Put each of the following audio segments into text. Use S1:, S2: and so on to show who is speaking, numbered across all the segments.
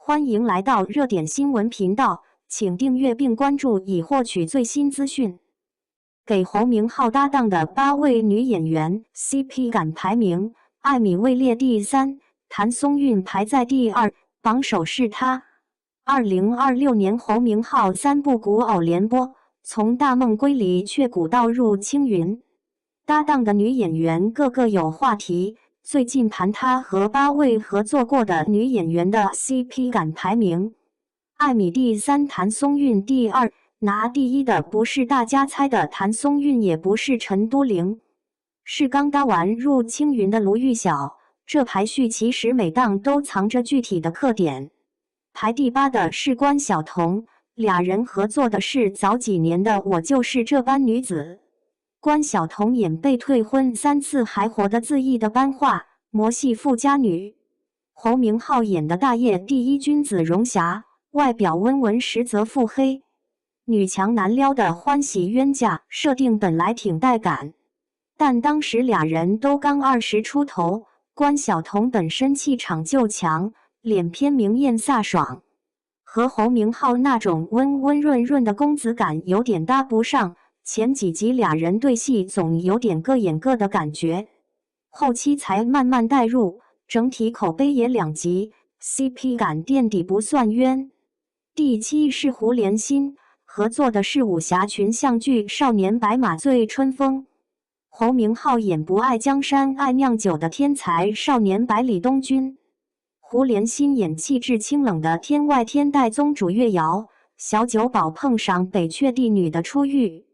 S1: 欢迎来到热点新闻频道，请订阅并关注以获取最新资讯。给侯明昊搭档的8位女演员 CP 感排名，艾米位列第3，谭松韵排在第2，榜首是她。2026年侯明昊3部古偶连播，从大梦归离却古道入青云，搭档的女演员个个有话题。最近盘她和8位合作过的女演员的 CP 感排名，艾米第3，谭松韵第2。拿第1的不是大家猜的谭松韵，也不是陈都灵，是刚搭完入青云的卢玉晓。这排序其实每档都藏着具体的特点。排第8的是关晓彤，俩人合作的是早几年的《我就是这般女子》。关晓彤演被退婚3次还活得恣意的班花，魔系富家女。侯明昊演的大业第一君子荣霞，外表温文实则腹黑。女强男撩的欢喜冤家设定本来挺带感，但当时俩人都刚20出头，关晓彤本身气场就强，脸偏明艳飒爽，和侯明昊那种温温润润的公子感有点搭不上。前几集俩人对戏总有点各演各的感觉，后期才慢慢带入，整体口碑也2级 ，CP 感垫底不算冤。第7是胡连心。合作的是武侠群像剧《少年白马醉春风》，侯明昊演不爱江山爱酿酒的天才少年百里东君，胡连心演气质清冷的天外天代宗主月瑶，小酒保碰上北阙帝女的初遇，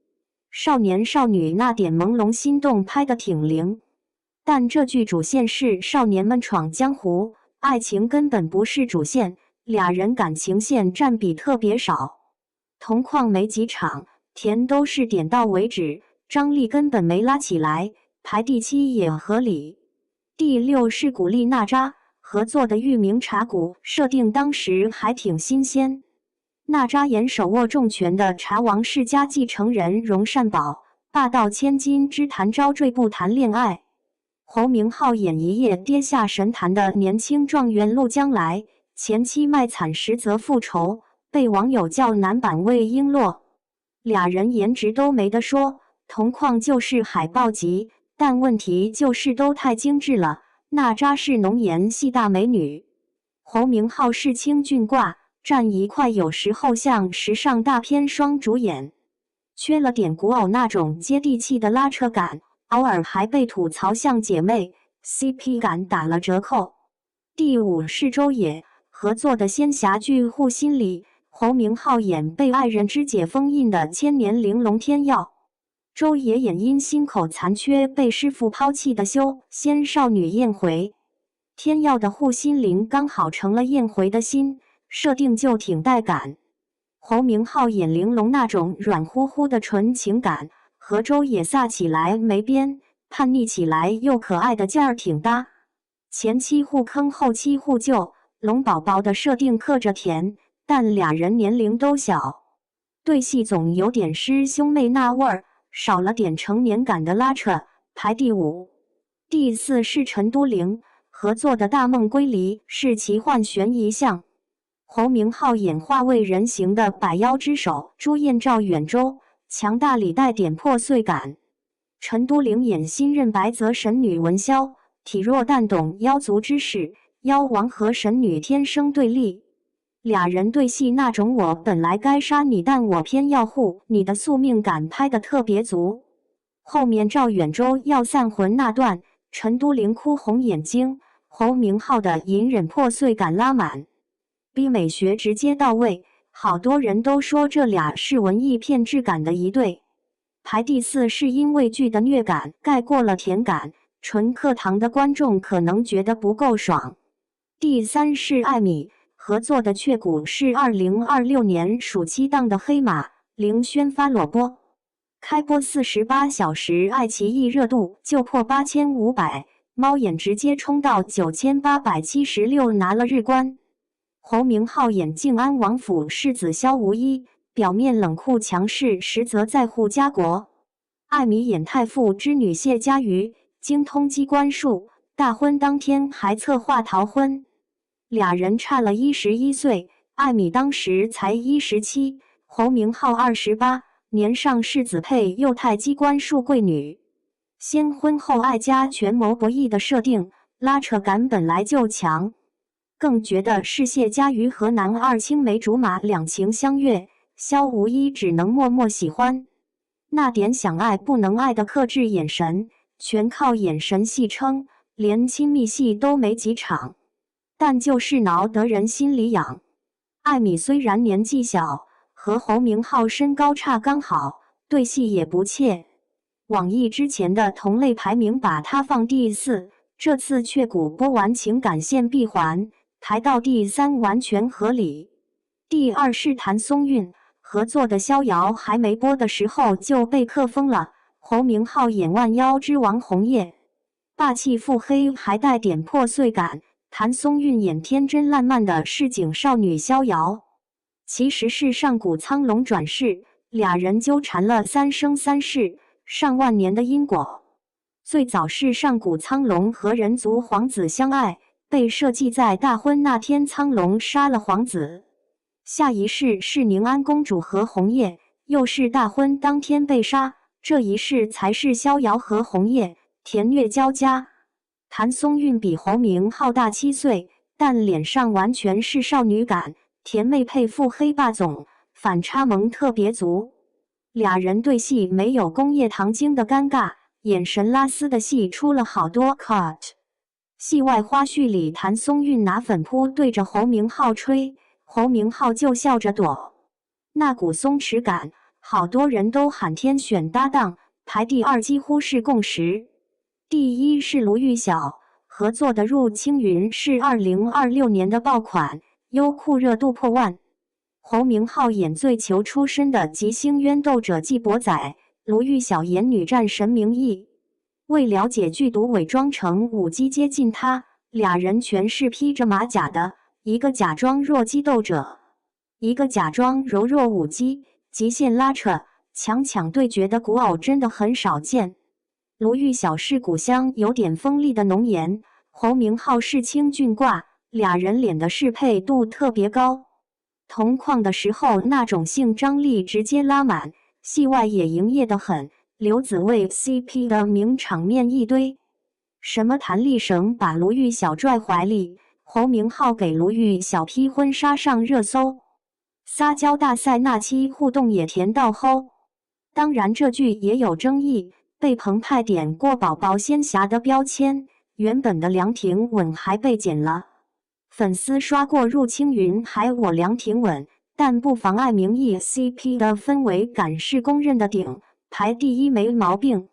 S1: 少年少女那点朦胧心动拍得挺灵，但这剧主线是少年们闯江湖，爱情根本不是主线，俩人感情线占比特别少。同框没几场，甜都是点到为止，张力根本没拉起来，排第7也合理。第6是古力娜扎，合作的域名茶谷设定当时还挺新鲜。娜扎演手握重权的茶王世家继承人荣善宝，霸道千金之谈招赘不谈恋爱。侯明昊演一夜跌下神坛的年轻状元陆将来，前妻卖惨实则复仇，被网友叫男版魏璎珞，俩人颜值都没得说，同框就是海报级，但问题就是都太精致了。娜扎是浓颜系大美女，侯明昊是清俊挂，站一块有时候像时尚大片双主演，缺了点古偶那种接地气的拉扯感，偶尔还被吐槽像姐妹 ，CP 感打了折扣。第5是周也，合作的仙侠剧《护心里》。侯明昊演被爱人肢解封印的千年玲珑天药，周也演因心口残缺被师父抛弃的修仙少女燕回。天药的护心灵刚好成了燕回的心，设定就挺带感。侯明昊演玲珑那种软乎乎的纯情感，和周也飒起来没边，叛逆起来又可爱的劲儿挺搭。前期互坑后期互救，龙宝宝的设定刻着甜。但俩人年龄都小，对戏总有点师兄妹那味儿，少了点成年感的拉扯，排第5。第4是陈都灵，合作的大梦归离是奇幻悬疑向，侯明昊演化为人形的百妖之首朱燕赵远舟，强大里带点破碎感。陈都灵演新任白泽神女文萧，体弱但懂妖族之事，妖王和神女天生对立。俩人对戏那种我本来该杀你但我偏要护你的宿命感拍得特别足，后面赵远舟要散魂那段，陈都灵哭红眼睛，侯明昊的隐忍破碎感拉满，逼美学直接到位，好多人都说这俩是文艺片质感的一对。排第4是因为剧的虐感盖过了甜感，纯课堂的观众可能觉得不够爽。第3是艾米。合作的雀谷是2026年暑期档的黑马，凌轩发裸播，开播48小时，爱奇艺热度就破8500，猫眼直接冲到9876，拿了日冠。侯明昊演靖安王府世子萧无一，表面冷酷强势，实则在乎家国。艾米演太傅之女谢家瑜，精通机关术，大婚当天还策划逃婚。俩人差了11岁，艾米当时才17，侯明昊28，年上世子配幼态机关束贵女。先婚后爱家权谋博弈的设定，拉扯感本来就强。更觉得是谢家瑜和男二青梅竹马两情相悦，萧无一只能默默喜欢。那点想爱不能爱的克制眼神，全靠眼神戏撑，连亲密戏都没几场，但就是挠得人心里痒。艾米虽然年纪小，和侯明昊身高差刚好，对戏也不怯。网易之前的同类排名把她放第4，这次却补播完情感线闭环，抬到第3完全合理。第2是谭松韵，合作的逍遥还没播的时候就被克封了。侯明昊演万妖之王红叶，霸气腹黑还带点破碎感；谭松韵演天真烂漫的市井少女逍遥。其实是上古苍龙转世，俩人纠缠了3生3世，上万年的因果。最早是上古苍龙和人族皇子相爱，被设计在大婚那天苍龙杀了皇子。下一世是宁安公主和红叶，又是大婚当天被杀。这一世才是逍遥和红叶，甜虐交加。谭松韵比侯明昊大7岁，但脸上完全是少女感，甜妹配腹黑霸总，反差萌特别足。俩人对戏没有工业糖精的尴尬，眼神拉丝的戏出了好多 cut。戏外花絮里，谭松韵拿粉扑对着侯明昊吹，侯明昊就笑着躲，那股松弛感，好多人都喊天选搭档，排第2几乎是共识。第1是卢玉晓，合作的《入青云》是2026年的爆款，优酷热度破万。侯明昊演最求出身的吉星冤斗者季伯仔，卢玉晓演女战神明义。为了解剧毒，伪装成舞姬接近他，俩人全是披着马甲的，一个假装弱鸡斗者，一个假装柔弱舞姬，极限拉扯，强抢对决的古偶真的很少见。卢玉晓是古香有点锋利的浓颜，侯明昊是清俊挂，俩人脸的适配度特别高。同框的时候那种性张力直接拉满，戏外也营业得很。刘子卫 CP 的名场面一堆，什么弹力绳把卢玉晓拽怀里，侯明昊给卢玉晓披婚纱上热搜，撒娇大赛那期互动也甜到齁。当然这剧也有争议，被澎湃点过宝宝仙侠的标签，原本的梁廷稳还被剪了。粉丝刷过入青云还我梁廷稳，但不妨碍名义 CP 的氛围感是公认的顶，排第1没毛病。